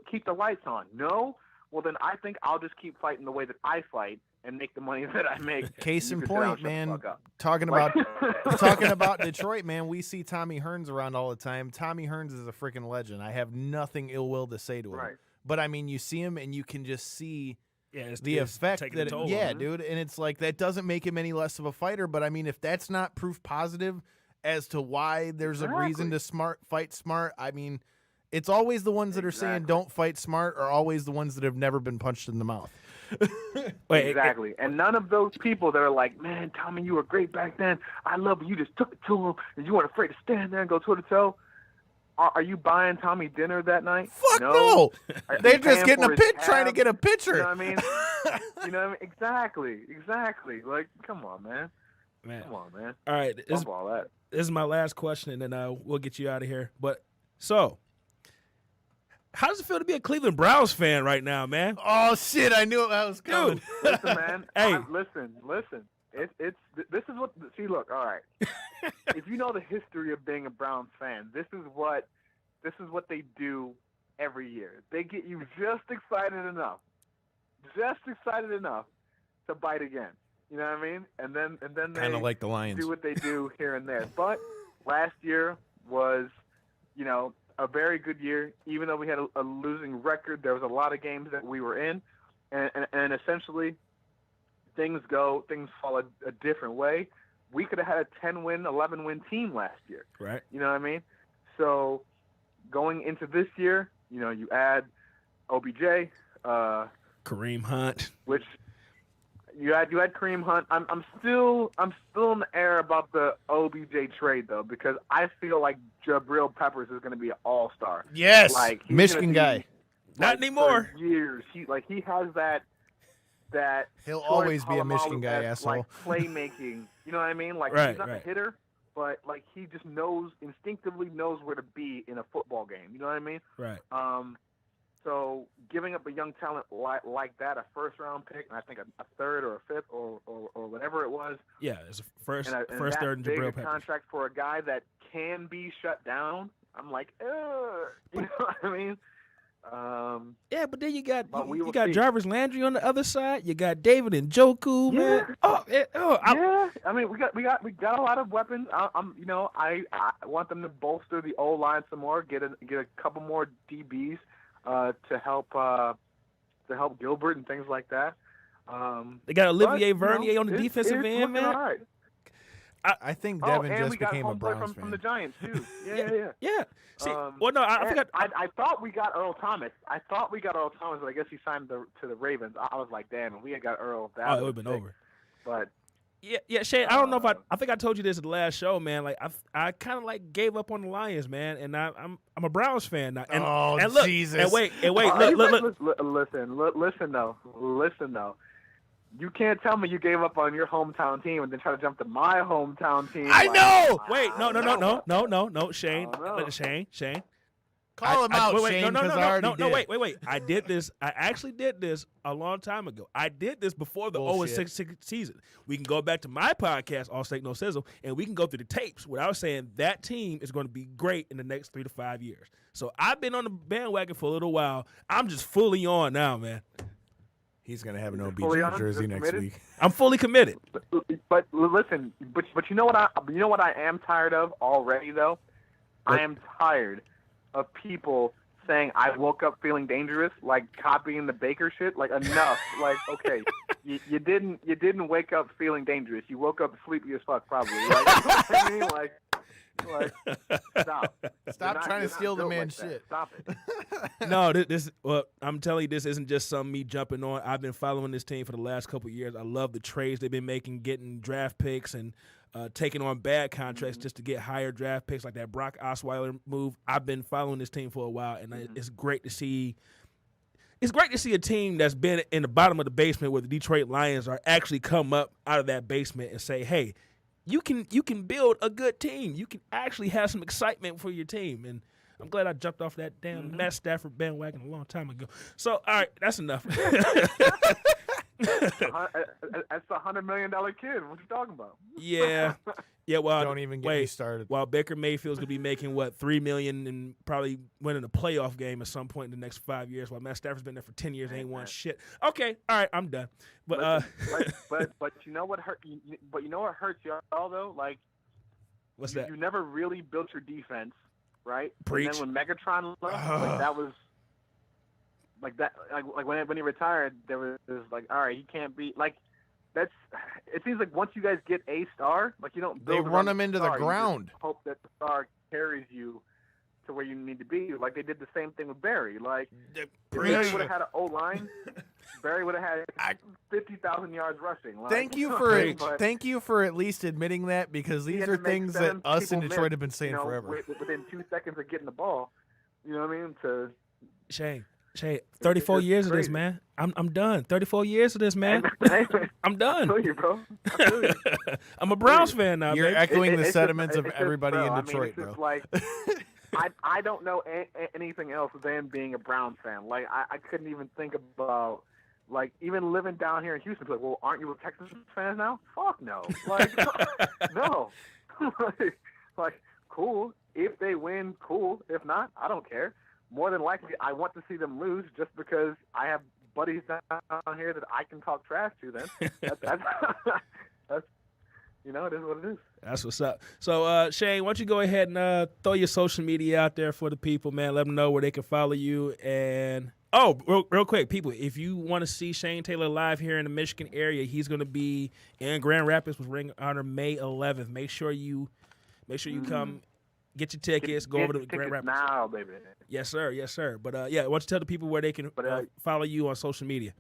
keep the lights on? No. Well, then I think I'll just keep fighting the way that I fight and make the money that I make. Case You in can sit down point, and shut the man. fuck up. Talking Like- about talking about Detroit, man. We see Tommy Hearns around all the time. Tommy Hearns is a freaking legend. I have nothing ill will to say to him. Right. But I mean, you see him and you can just see Yeah, it's the it's effect taking that a toll. yeah, on him. dude. And it's like that doesn't make him any less of a fighter. But I mean, if that's not proof positive as to why there's a reason to fight smart, I mean, it's always the ones that are saying Exactly. don't fight smart are always the ones that have never been punched in the mouth. Wait, Exactly. And none of those people that are like, man, Tommy, you were great back then. I love you. Just took it to him, and you weren't afraid to stand there and go toe-to-toe. Are you buying Tommy dinner that night? Fuck no. no. Are They're you just paying getting for a his pit trying to tab? get a pitcher. You know what I mean? You know what I mean? Exactly. Like, come on, man. man. Come on, man. All right, this Bump all that. is my last question, and then we'll get you out of here. But so, how does it feel to be a Cleveland Browns fan right now, man? Oh shit! I knew I was coming. Dude. Listen, man. Hey. Listen. This is what. See, look. All right. If you know the history of being a Browns fan, this is what they do every year. They get you just excited enough to bite again. You know what I mean? And then they Kind of like the Lions. do what they do here and there. But last year was, a very good year. Even though we had a losing record, there was a lot of games that we were in, and essentially things fall a different way. We could have had a 10-win, 11-win team last year. Right. You know what I mean? So going into this year, you add OBJ, Kareem Hunt. which you had Kareem Hunt. I'm still in the air about the OBJ trade though, because I feel like Jabril Peppers is going to be an all-star. Yes, Like he's Michigan gonna be, guy. Not anymore. For years, he has that. He'll Troy always be a Michigan guy, Polamalu-esque, asshole. Like playmaking, you know what I mean? Like Right, he's not right. a hitter, but like he just instinctively knows where to be in a football game. You know what I mean? Right. So giving up a young talent like that, a first-round pick, and I think a third or a fifth or whatever it was, Yeah, it's a first, and first, that third, and big Jabril a Peppers. contract for a guy that can be shut down. I'm like, ugh. You know what I mean? Yeah, but then you got But we you will got see. Jarvis Landry on the other side. You got David Njoku, man. Yeah, I mean, we got a lot of weapons. I want them to bolster the O line some more. Get a couple more DBs to help Gilbert and things like that. They got Olivier Vernier on the defensive end, man. All right. I think Devin and just we got became a home play Browns from fan. the Giants too. Yeah. See, I forgot. I thought we got Earl Thomas. but I guess he signed to the Ravens. I was like, damn, if we had got Earl, that it would have been over. But yeah, Shane. I don't know if I think I told you this at the last show, man. Like I kind of like gave up on the Lions, man, and I'm a Browns fan now. And look, Jesus! And wait, look. Listen though. You can't tell me you gave up on your hometown team and then try to jump to my hometown team. I know. Wait, no, Shane. Shane. Call him out, Shane, because I already did. Wait. I did this. I actually did this a long time ago. I did this before the 0-6 season. We can go back to my podcast, All Steak No Sizzle, and we can go through the tapes where I was saying that team is going to be great in the next 3 to 5 years. So I've been on the bandwagon for a little while. I'm just fully on now, man. He's gonna have an OBJ jersey next week. I'm fully committed. But listen, but you know what I am tired of already though. What? I am tired of people saying I woke up feeling dangerous, like copying the Baker shit. Like enough. Like okay, you didn't wake up feeling dangerous. You woke up sleepy as fuck probably. Like, you know what I mean? Like stop trying to steal the man's shit. Stop it. No, I'm telling you, this isn't just something me jumping on. I've been following this team for the last couple of years. I love the trades they've been making, getting draft picks and taking on bad contracts just to get higher draft picks, like that Brock Osweiler move. I've been following this team for a while, and it's great to see. It's great to see a team that's been in the bottom of the basement where the Detroit Lions are actually come up out of that basement and say, hey, you can build a good team. You can actually have some excitement for your team. And I'm glad I jumped off that damn Matt Stafford bandwagon a long time ago. So, all right, that's enough. That's a $100 million kid. What you talking about? Yeah. Well, don't even get me started. While Baker Mayfield's gonna be making $3 million and probably winning a playoff game at some point in the next 5 years, while Matt Stafford's been there for 10 years, ain't won shit. Okay, all right, I'm done. But but you know what hurt? But you know what hurts y'all though? Like, what's that? You never really built your defense, right? Preach. And then when Megatron left, that was. Like that, like when he retired, there was like, all right, he can't be like. It seems like once you guys get a star, like you don't. They run him into the ground. You just hope that the star carries you to where you need to be. Like they did the same thing with Barry. Like if Barry would have had an O line, Barry would have had 50,000 yards rushing. Like, thank you for at least admitting that, because these are things that us in Detroit have been saying forever. Within 2 seconds of getting the ball, you know what I mean? Shane, 34 years of this, man. I'm done. 34 years of this, man. I'm done. I feel you, bro. I feel you. I'm a Browns fan now. You're man. echoing the sentiments of everybody in Detroit, bro. Like, I don't know anything else than being a Browns fan. Like, I couldn't even think about, like, even living down here in Houston. Like, well, aren't you a Texas fan now? Fuck no. Like, no. like, cool. If they win, cool. If not, I don't care. More than likely, I want to see them lose just because I have buddies down here that I can talk trash to. Then that's you know, it is what it is. That's what's up. So, Shane, why don't you go ahead and throw your social media out there for the people, man. Let them know where they can follow you. And real quick, people, if you want to see Shane Taylor live here in the Michigan area, he's going to be in Grand Rapids with Ring of Honor May 11th. Make sure you come. Get your tickets. Go over to Grand Rapids now, baby. Yes, sir. Yes, sir. But why don't you tell the people where they can follow you on social media?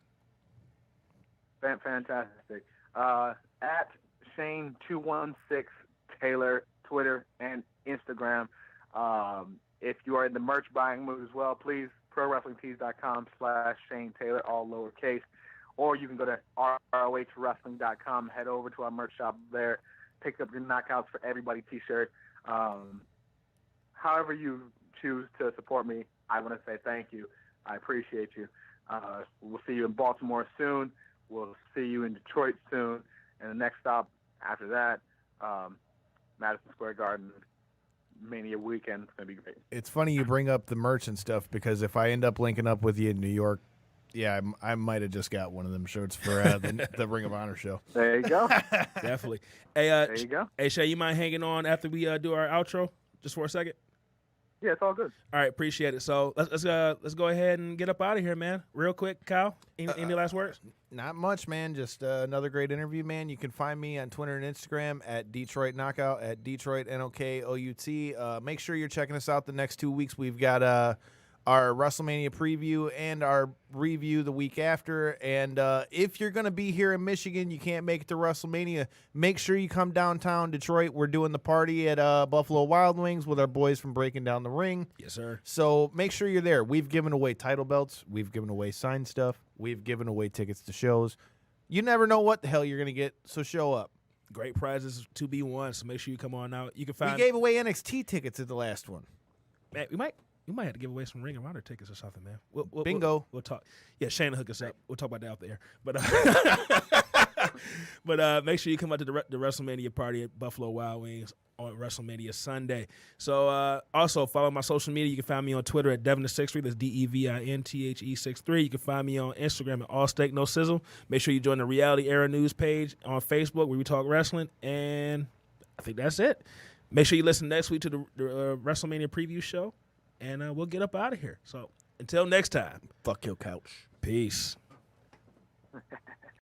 Fantastic. At Shane216 Taylor, Twitter and Instagram. If you are in the merch buying mood as well, please prowrestlingtees.com/Shane Taylor, all lowercase, or you can go to ROHwrestling.com. Head over to our merch shop there. Pick up your Knockouts for Everybody T-shirt. However you choose to support me, I want to say thank you. I appreciate you. We'll see you in Baltimore soon. We'll see you in Detroit soon. And the next stop after that, Madison Square Garden, WrestleMania weekend. It's gonna be great. It's funny you bring up the merch and stuff because if I end up linking up with you in New York, yeah, I might have just got one of them shirts for the Ring of Honor show. There you go. Definitely. Hey, There you go. Hey, Shay, you mind hanging on after we do our outro just for a second? Yeah, it's all good. All right, appreciate it. So let's go ahead and get up out of here, man. Real quick, Kyle. Any last words? Not much, man. Just another great interview, man. You can find me on Twitter and Instagram at Detroit Knockout, at Detroit NOKOUT. Make sure you're checking us out the next 2 weeks. We've got our WrestleMania preview and our review the week after. And if you're going to be here in Michigan, you can't make it to WrestleMania, make sure you come downtown Detroit. We're doing the party at Buffalo Wild Wings with our boys from Breaking Down the Ring. Yes, sir. So make sure you're there. We've given away title belts. We've given away signed stuff. We've given away tickets to shows. You never know what the hell you're going to get, so show up. Great prizes to be won, so make sure you come on out. You can find. We gave away NXT tickets at the last one. Man, we might have to give away some Ring of Honor tickets or something, man. Bingo. We'll talk. Yeah, Shayna hook us up. We'll talk about that out there. But make sure you come out to the WrestleMania party at Buffalo Wild Wings on WrestleMania Sunday. So also follow my social media. You can find me on Twitter at Devin63. That's DEVINTHE63. You can find me on Instagram at All Steak No Sizzle. Make sure you join the Reality Era News page on Facebook where we talk wrestling. And I think that's it. Make sure you listen next week to the WrestleMania preview show. And we'll get up out of here. So until next time. Fuck your couch. Peace.